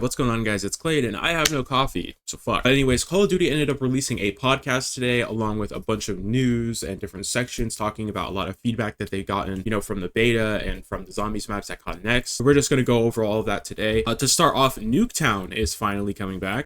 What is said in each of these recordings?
Alright, what's going on, guys? It's Clayton, and I have no coffee, so fuck. But anyways, Call of Duty ended up releasing a podcast today along with a bunch of news and different sections talking about a lot of feedback that they've gotten, from the beta and from the zombies maps at COD Next. So we're just going to go over all of that today. To start off, Nuketown is finally coming back.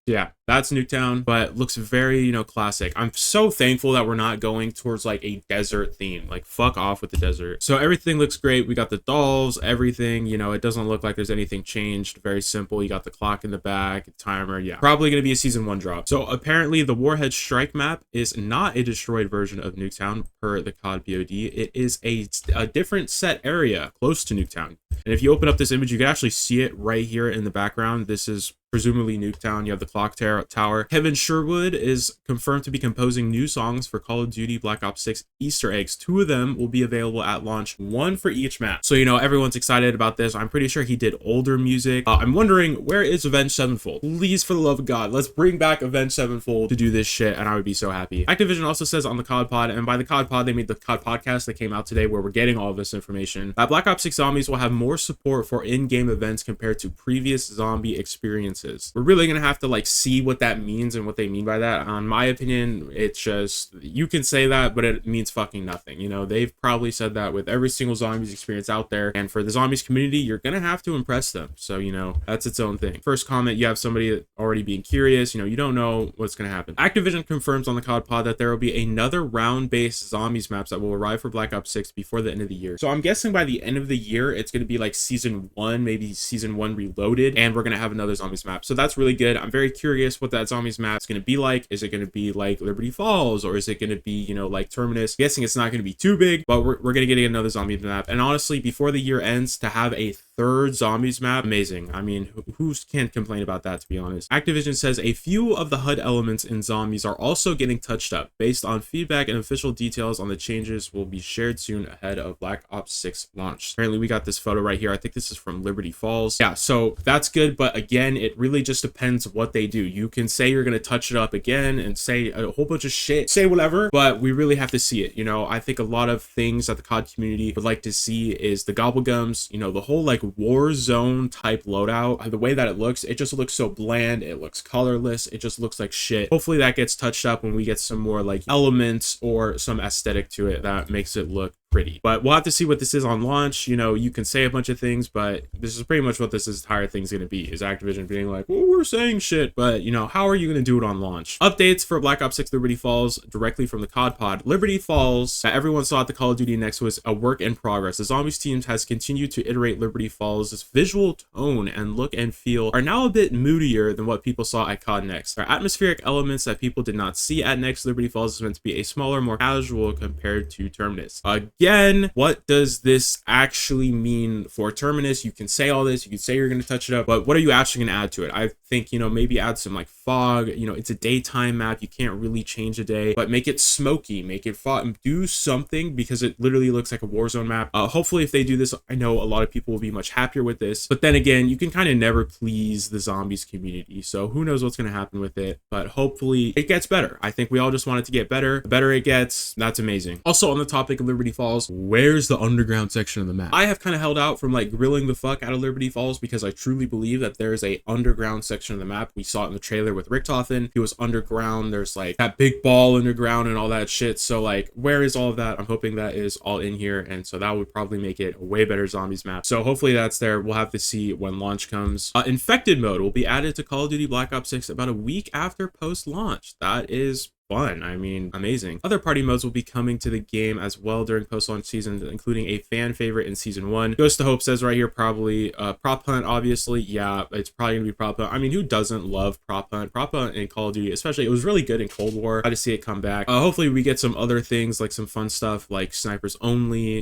Yeah, that's Nuketown, but looks very, classic. I'm so thankful that we're not going towards like a desert theme. Like, fuck off with the desert. So everything looks great. We got the dolls, everything, it doesn't look like there's anything changed. Very simple. You got the clock in the back, timer. Yeah, probably going to be a season 1 drop. So apparently the Warhead Strike map is not a destroyed version of Nuketown per the COD BOD. It is a different set area close to Nuketown. And if you open up this image, you can actually see it right here in the background. This is presumably Nuketown. You have the clock tower. Kevin Sherwood is confirmed to be composing new songs for Call of Duty Black Ops 6 Easter eggs. 2 of them will be available at launch, 1 for each map. So, everyone's excited about this. I'm pretty sure he did older music. I'm wondering, where is Avenged Sevenfold? Please, for the love of God, let's bring back Avenged Sevenfold to do this shit, and I would be so happy. Activision also says on the COD pod, and by the COD pod, they made the COD podcast that came out today where we're getting all of this information, that Black Ops 6 Zombies will have more support for in-game events compared to previous zombie experiences. We're really gonna have to see what that means and what they mean by that. On my opinion, it's just, you can say that, but it means fucking nothing. They've probably said that with every single zombies experience out there, and for the zombies community, you're gonna have to impress them. So that's its own thing. First comment, you have somebody already being curious. You don't know what's gonna happen. Activision confirms on the COD pod that there will be another round-based zombies maps that will arrive for Black Ops 6 before the end of the year. So I'm guessing by the end of the year, it's gonna be like season 1, maybe season 1 reloaded, and we're gonna have another zombies map. So that's really good. I'm very curious what that zombies map is going to be like. Is it going to be like Liberty Falls, or is it going to be, like Terminus? I'm guessing it's not going to be too big, but we're going to get another zombie map. And honestly, before the year ends, to have a 3rd zombies map, amazing. I mean, who can't complain about that, to be honest? Activision says a few of the HUD elements in zombies are also getting touched up. Based on feedback and official details on the changes will be shared soon ahead of Black Ops 6 launch. Apparently, we got this photo right here. I think this is from Liberty Falls. Yeah, so that's good, but again, it really just depends what they do. You can say you're going to touch it up again and say a whole bunch of shit, say whatever, but we really have to see it. I think a lot of things that the COD community would like to see is the gobblegums, the whole war zone type loadout. The way that it looks, it just looks so bland. It looks colorless. It just looks like shit. Hopefully that gets touched up when we get some more elements or some aesthetic to it that makes it look pretty. But we'll have to see what this is on launch. You can say a bunch of things, but this is pretty much what this entire thing's going to be, is Activision being like, well, we're saying shit, but how are you going to do it on launch? Updates for Black Ops 6 Liberty Falls directly from the COD pod. Liberty Falls, that everyone saw at the Call of Duty Next, was a work in progress. The zombies team has continued to iterate Liberty Falls' visual tone and look and feel are now a bit moodier than what people saw at COD Next. There are atmospheric elements that people did not see at Next. Liberty Falls is meant to be a smaller, more casual compared to Terminus. Again, what does this actually mean for Terminus? You can say all this, you can say you're going to touch it up, but what are you actually going to add to it? I think, maybe add some fog. It's a daytime map. You can't really change a day, but make it smoky, make it fog, do something, because it literally looks like a Warzone map. Hopefully if they do this, I know a lot of people will be much happier with this, but then again, you can kind of never please the zombies community. So who knows what's going to happen with it, but hopefully it gets better. I think we all just want it to get better. The better it gets, that's amazing. Also on the topic of Liberty Falls, where's the underground section of the map? I have kind of held out from grilling the fuck out of Liberty Falls because I truly believe that there's a underground section of the map. We saw it in the trailer with Richtofen. He was underground. There's that big ball underground and all that shit. So where is all of that? I'm hoping that is all in here, and so that would probably make it a way better zombies map. So hopefully that's there. We'll have to see when launch comes. Infected mode will be added to Call of Duty Black Ops 6 about a week after post-launch. That is fun. I mean, amazing. Other party modes will be coming to the game as well during post-launch season, including a fan favorite in season 1. Ghost to Hope says right here, probably prop hunt, obviously. Yeah, it's probably gonna be prop hunt. I mean, who doesn't love prop hunt? Prop hunt in Call of Duty, especially, it was really good in Cold War. Glad to see it come back. Hopefully we get some other things, some fun stuff like snipers only.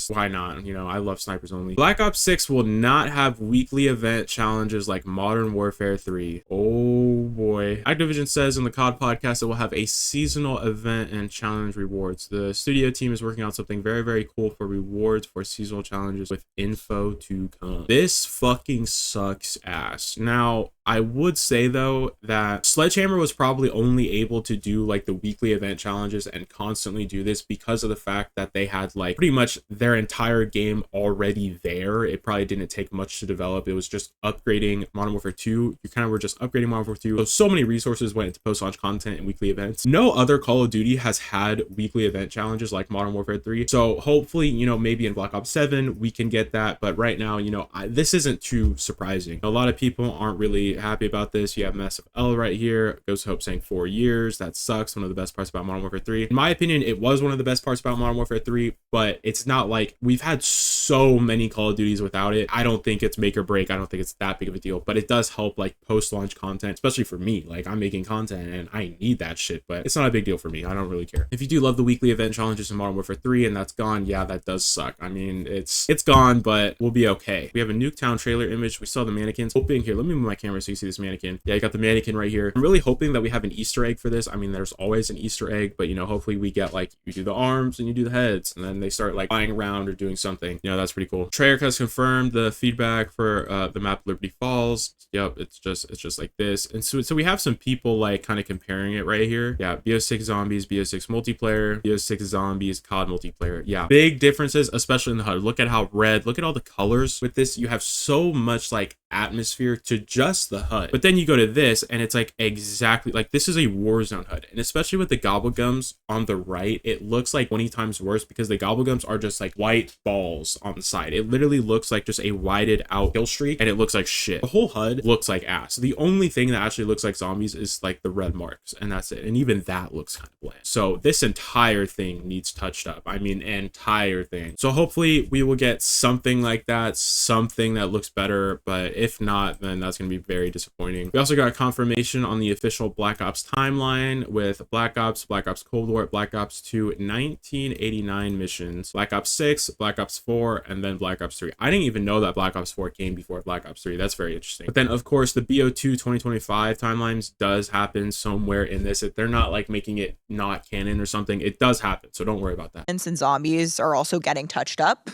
Why not? I love snipers only. Black Ops 6 will not have weekly event challenges like Modern Warfare 3. Oh boy. Activision says in the COD podcast it will have a seasonal event and challenge rewards. The studio team is working on something very, very cool for rewards for seasonal challenges with info to come. This fucking sucks ass. Now, I would say though that Sledgehammer was probably only able to do like the weekly event challenges and constantly do this because of the fact that they had like pretty much their entire game already there. It probably didn't take much to develop. It was just upgrading Modern Warfare 2. You kind of were just upgrading Modern Warfare 2. So many resources went into post-launch content and weekly events. No other Call of Duty has had weekly event challenges like Modern Warfare 3. So hopefully, you know, maybe in Black Ops 7 we can get that. But right now, you know, this isn't too surprising. A lot of people aren't really happy about this. You have Massive L right here. Ghost Hope saying 4 years. That sucks. One of the best parts about Modern Warfare 3. In my opinion, it was one of the best parts about Modern Warfare 3, but it's not like we've had so many Call of Duties without it. I don't think it's make or break. I don't think it's that big of a deal, but it does help like post-launch content, especially for me. Like I'm making content and I need that shit, but it's not a big deal for me. I don't really care. If you do love the weekly event challenges in Modern Warfare 3 and that's gone, yeah, that does suck. I mean, it's gone, but we'll be okay. We have a Nuketown trailer image. We saw the mannequins. Hoping here, let me move my camera so you see this mannequin. Yeah, I got the mannequin right here. I'm really hoping that we have an Easter egg for this. I mean, there's always an Easter egg, but you know, hopefully we get like, you do the arms and you do the heads and then they start like flying around or doing something. You know, that's pretty cool. Treyarch has confirmed the feedback for the map Liberty Falls. Yep, it's just like this. And so we have some people like kind of comparing it right here. Yeah, BO6 zombies, BO6 multiplayer, BO6 zombies, COD multiplayer. Yeah, big differences, especially in the HUD. Look at how red, look at all the colors with this. You have so much like atmosphere to just the HUD. But then you go to this and it's like exactly like this is a Warzone HUD. And especially with the gobblegums on the right, it looks like 20 times worse because the gobblegums are just like white balls on the side. It literally looks like just a whited out kill streak and it looks like shit. The whole HUD looks like ass. The only thing that actually looks like zombies is like the red marks and that's it. And even that looks kind of bland. So this entire thing needs touched up. I mean, entire thing. So hopefully we will get something like that, something that looks better, but if not, then that's going to be very disappointing. We also got confirmation on the official Black Ops timeline with Black Ops Cold War, Black Ops 2, 1989 missions, Black Ops 6, Black Ops 4, and then Black Ops 3. I didn't even know that Black Ops 4 came before Black Ops 3. That's very interesting. But then, of course, the BO2 2025 timelines does happen somewhere in this. They're not like making it not canon or something. It does happen, so don't worry about that. And zombies are also getting touched up,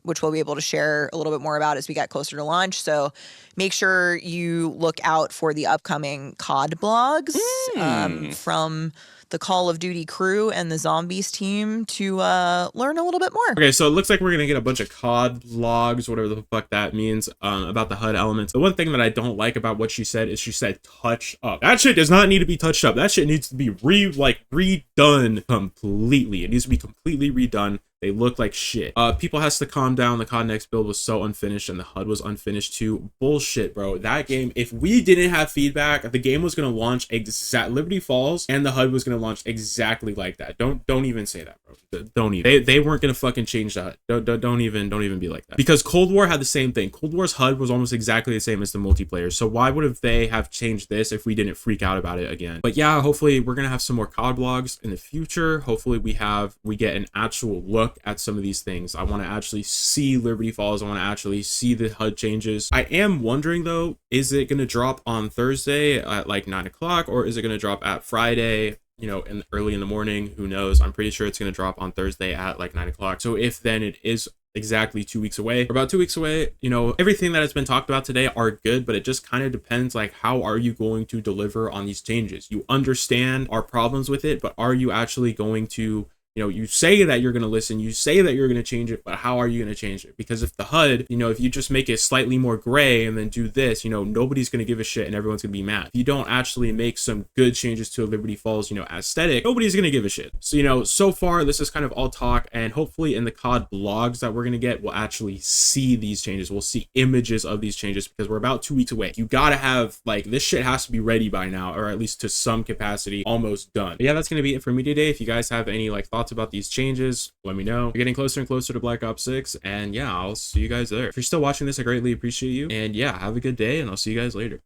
which we'll be able to share a little bit more about as we get closer to launch. So make sure you look out for the upcoming COD blogs from the Call of Duty crew and the Zombies team to learn a little bit more. Okay, so it looks like we're gonna get a bunch of COD vlogs, whatever the fuck that means, about the HUD elements. The one thing that I don't like about what she said is she said touch up. That shit does not need to be touched up. That shit needs to be redone completely. It needs to be completely redone. They look like shit. People has to calm down. The COD Next build was so unfinished and the HUD was unfinished too. Bullshit, bro. That game, if we didn't have feedback, the game was gonna launch Liberty Falls and the HUD was gonna launch exactly like that. Don't even say that, bro. Don't even. They weren't gonna fucking change the HUD. Don't even be like that. Because Cold War had the same thing. Cold War's HUD was almost exactly the same as the multiplayer. So why would they have changed this if we didn't freak out about it again? But yeah, hopefully we're gonna have some more COD vlogs in the future. Hopefully we get an actual look at some of these things. I want to actually see Liberty Falls. I want to actually see the HUD changes. I am wondering though, is it going to drop on Thursday at like 9 o'clock or is it going to drop at Friday, you know, early in the morning? Who knows? I'm pretty sure it's going to drop on Thursday at like 9 o'clock. So if then it is exactly 2 weeks away, or about 2 weeks away, you know, everything that has been talked about today are good, but it just kind of depends, like, how are you going to deliver on these changes? You understand our problems with it, but are you actually going to, you know, you say that you're going to listen, you say that you're going to change it, but how are you going to change it? Because if the HUD, you know, if you just make it slightly more gray and then do this, you know, nobody's going to give a shit and everyone's going to be mad. If you don't actually make some good changes to a Liberty Falls, you know, aesthetic, nobody's going to give a shit. So, you know, so far this is kind of all talk, and hopefully in the COD blogs that we're going to get, we'll actually see these changes. We'll see images of these changes because we're about 2 weeks away. You got to have, like, this shit has to be ready by now, or at least to some capacity, almost done. But yeah, that's going to be it for me today. If you guys have any, like, thoughts about these changes, let me know. We're getting closer and closer to Black Ops 6, and yeah, I'll see you guys there. If you're still watching this, I greatly appreciate you, and yeah, have a good day, and I'll see you guys later.